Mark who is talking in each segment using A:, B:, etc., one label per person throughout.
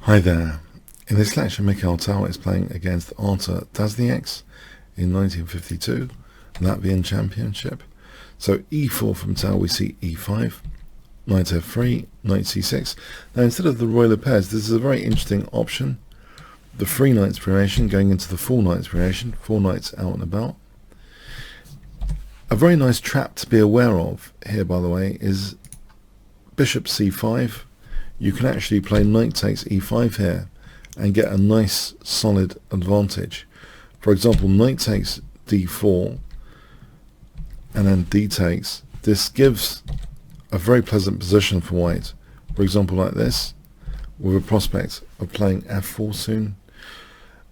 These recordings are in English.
A: Hi there. In this lecture, Mikhail Tal is playing against Artur Darznieks in 1952 Latvian Championship. So e4 from Tal, we see e5, knight f3, knight c6. Now instead of the royal pairs, this is a very interesting option. The 3 knights formation going into the 4 knights formation, 4 knights out and about. A very nice trap to be aware of here, by the way, is bishop c5. You can actually play knight takes e5 here and get a nice solid advantage. For example, knight takes d4 and then d takes. This gives a very pleasant position for white. For example, like this, with a prospect of playing f4 soon.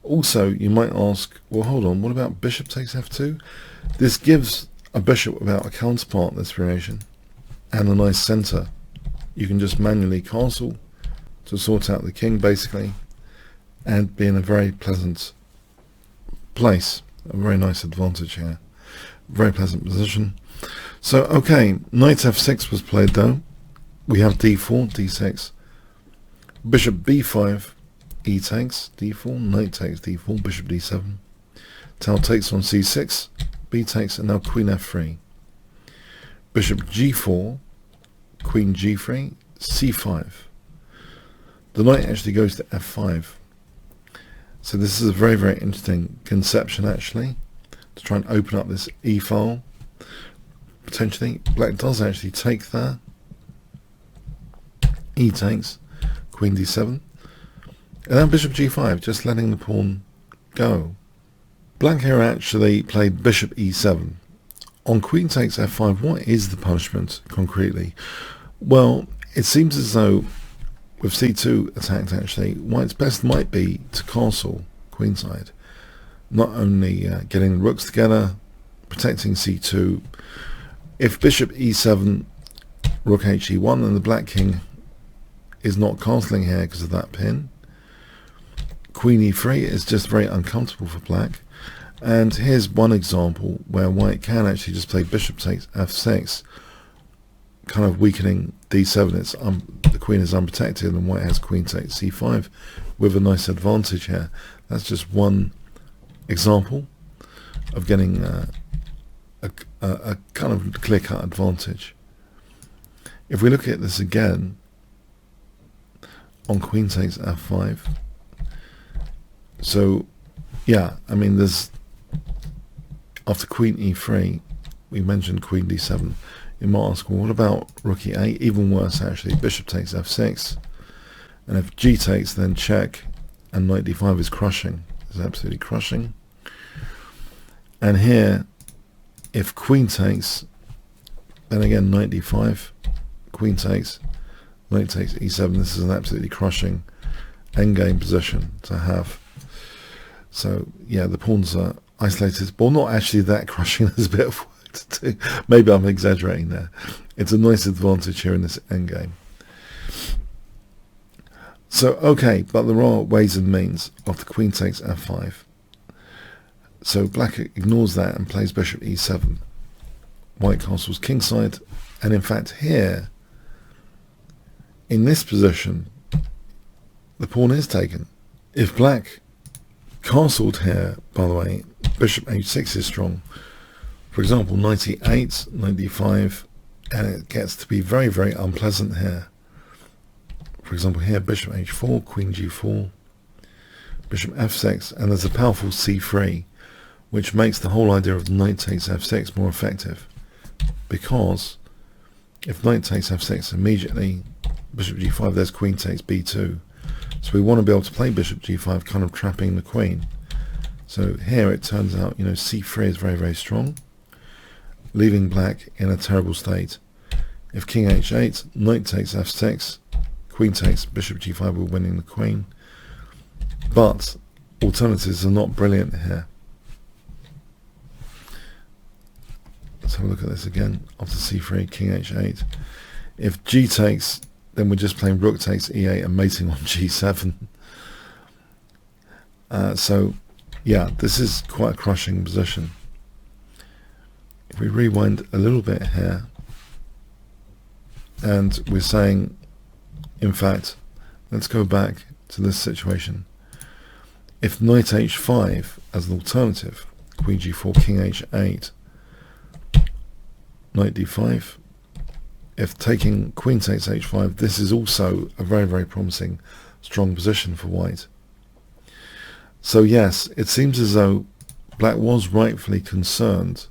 A: Also, you might ask, well, hold on, what about bishop takes f2? This gives a bishop without a counterpart in this formation and a nice center. You can just manually castle to sort out the king, basically, and be in a very pleasant place. A very nice advantage here. Very pleasant position. So, okay, knight f6 was played, though. We have d4, d6. Bishop b5, e takes, d4, knight takes d4, bishop d7. Tal takes on c6, b takes, and now queen f3. Bishop g4, queen g3, c5. The knight actually goes to f5. So this is a very, very interesting conception, actually, to try and open up this e-file. Potentially, black does actually take there. E takes, queen d7. And then bishop g5, just letting the pawn go. Black here actually played bishop e7. On queen takes f5, what is the punishment concretely? Well, it seems as though with c2 attacked, actually, white's best might be to castle queenside. Not only getting the rooks together, protecting c2. If bishop e7, rook he1, and the black king is not castling here because of that pin. Queen e3 is just very uncomfortable for black. And here's one example where white can actually just play bishop takes f6, kind of weakening d7. The queen is unprotected, and white has queen takes c5 with a nice advantage here. That's just one example of getting a kind of clear-cut advantage. If we look at this again on queen takes f5, so yeah, I mean, there's after queen e3, we mentioned queen d7. You might ask, well, what about rook e8? Even worse, actually. Bishop takes f6. And if g takes, then check. And knight d5 is crushing. It's absolutely crushing. And here, if queen takes, then again, knight d5. Queen takes. Knight takes e7. This is an absolutely crushing endgame position to have. So, yeah, the pawns are isolated. Well, not actually that crushing. There's a bit of work to do. Maybe I'm exaggerating there. It's a nice advantage here in this endgame. So, okay, but there are ways and means after queen takes f5. So black ignores that and plays bishop e7. White castles kingside. And in fact here, in this position, the pawn is taken. If black castled here, by the way, bishop h6 is strong. For example, knight e8, knight d5, and it gets to be very, very unpleasant here. For example, here, bishop h4, queen g4, bishop f6, and there's a powerful c3, which makes the whole idea of knight takes f6 more effective. Because if knight takes f6 immediately, bishop g5, there's queen takes b2. So we want to be able to play bishop g5, kind of trapping the queen. So here it turns out, c3 is very, very strong, leaving black in a terrible state. If king h8, knight takes f6, queen takes, bishop g5, we're winning the queen. But alternatives are not brilliant here. Let's have a look at this again. After c3, king h8. If g takes, then we're just playing rook takes e8 and mating on g7. So, yeah, this is quite a crushing position. If we rewind a little bit here, and we're saying, in fact, let's go back to this situation. If knight h5 as an alternative, queen g4, king h8, knight d5. If taking queen takes h5, this is also a very, very promising, strong position for white. So yes, it seems as though black was rightfully concerned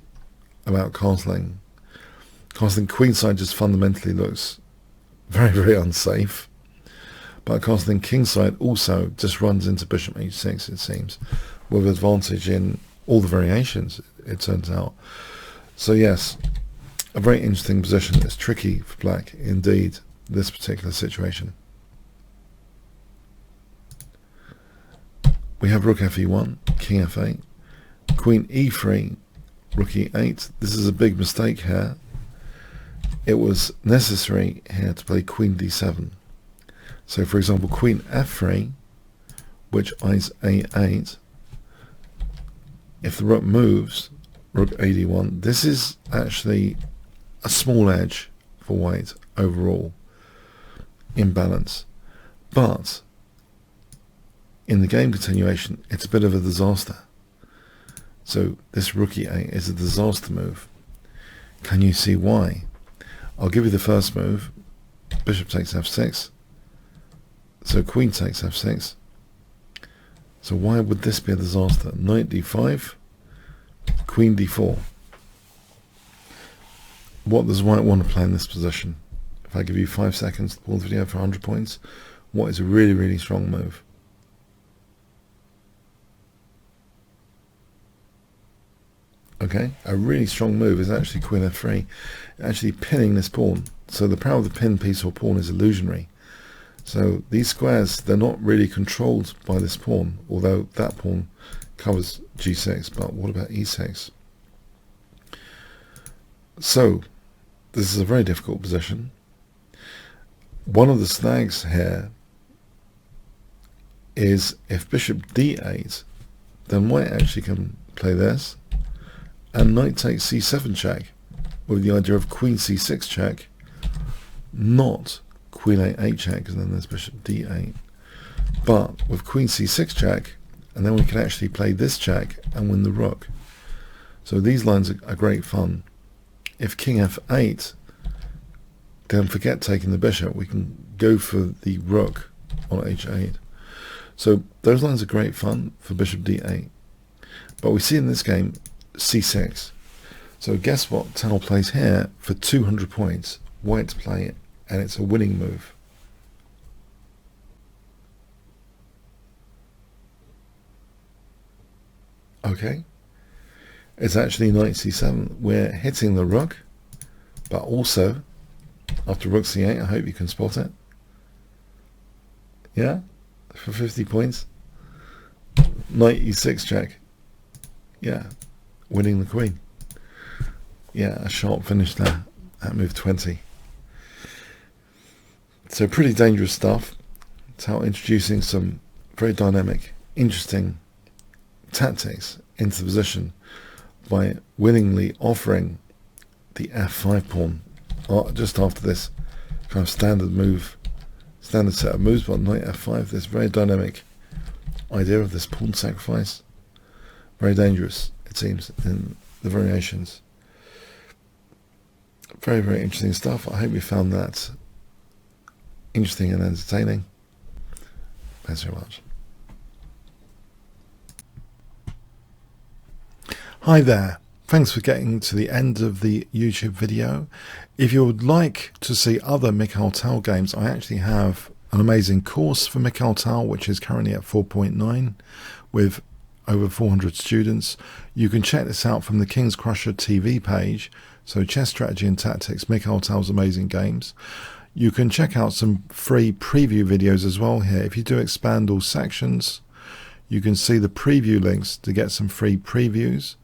A: about castling. Castling queenside just fundamentally looks very, very unsafe. But castling kingside also just runs into bishop h6, it seems, with advantage in all the variations, it turns out. So yes, a very interesting position. It's tricky for black indeed, this particular situation. We have rook fe1, king f8, queen e3, rook e8. This is a big mistake here. It was necessary here to play queen d7. So for example, queen f3, which eyes a8. If the rook moves, rook ad1, this is actually a small edge for white overall in balance. But in the game continuation, it's a bit of a disaster. So this rook e8 is a disaster move. Can you see why? I'll give you the first move. Bishop takes f6. So queen takes f6. So why would this be a disaster? Knight d5, queen d4. What does white want to play in this position? If I give you 5 seconds to pause the video for 100 points, what is a really, really strong move? Okay, a really strong move is actually queen f3, actually pinning this pawn. So the power of the pin piece or pawn is illusionary. So these squares, they're not really controlled by this pawn, although that pawn covers g6, but what about e6? So this is a very difficult position. One of the snags here is if bishop d8, then white actually can play this, and knight takes c7 check, with the idea of queen c6 check, not queen a8 check, because then there's bishop d8. But with queen c6 check, and then we can actually play this check and win the rook. So these lines are great fun. If king f8, then forget taking the bishop. We can go for the rook on h8. So those lines are great fun for bishop d8. But we see in this game c6. So guess what Tal plays here for 200 points. White to play it, and it's a winning move. Okay, it's actually knight c7. We're hitting the rook, but also after rook c8, I hope you can spot it. Yeah, for 50 points. Knight e6 check. Yeah, winning the queen. Yeah, a sharp finish there at move 20. So pretty dangerous stuff. Tal introducing some very dynamic, interesting tactics into the position by willingly offering the f5 pawn just after this kind of standard set of moves, but knight f5, this very dynamic idea of this pawn sacrifice. Very dangerous, it seems, in the variations. Very, very interesting stuff. I hope you found that interesting and entertaining. Thanks very much. Hi there. Thanks for getting to the end of the YouTube video. If you would like to see other Mikhail Tal games, I actually have an amazing course for Mikhail Tal, which is currently at 4.9 with over 400 students. You can check this out from the Kingscrusher TV page. So Chess Strategy and Tactics, Mikhail Tal's amazing games. You can check out some free preview videos as well here. If you do expand all sections, you can see the preview links to get some free previews.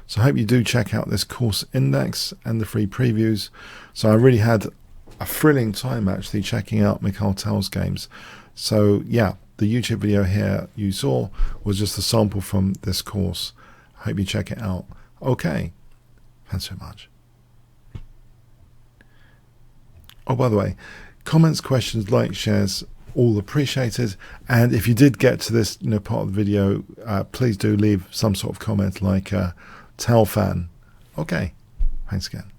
A: So I hope you do check out this course index and the free previews. So I really had a thrilling time actually checking out Mikhail Tal's games. So yeah, the YouTube video here you saw was just a sample from this course. I hope you check it out. Okay, thanks so much. Oh, by the way, comments, questions, likes, shares, all appreciated. And if you did get to this part of the video, please do leave some sort of comment like Tal fan. Okay, thanks again.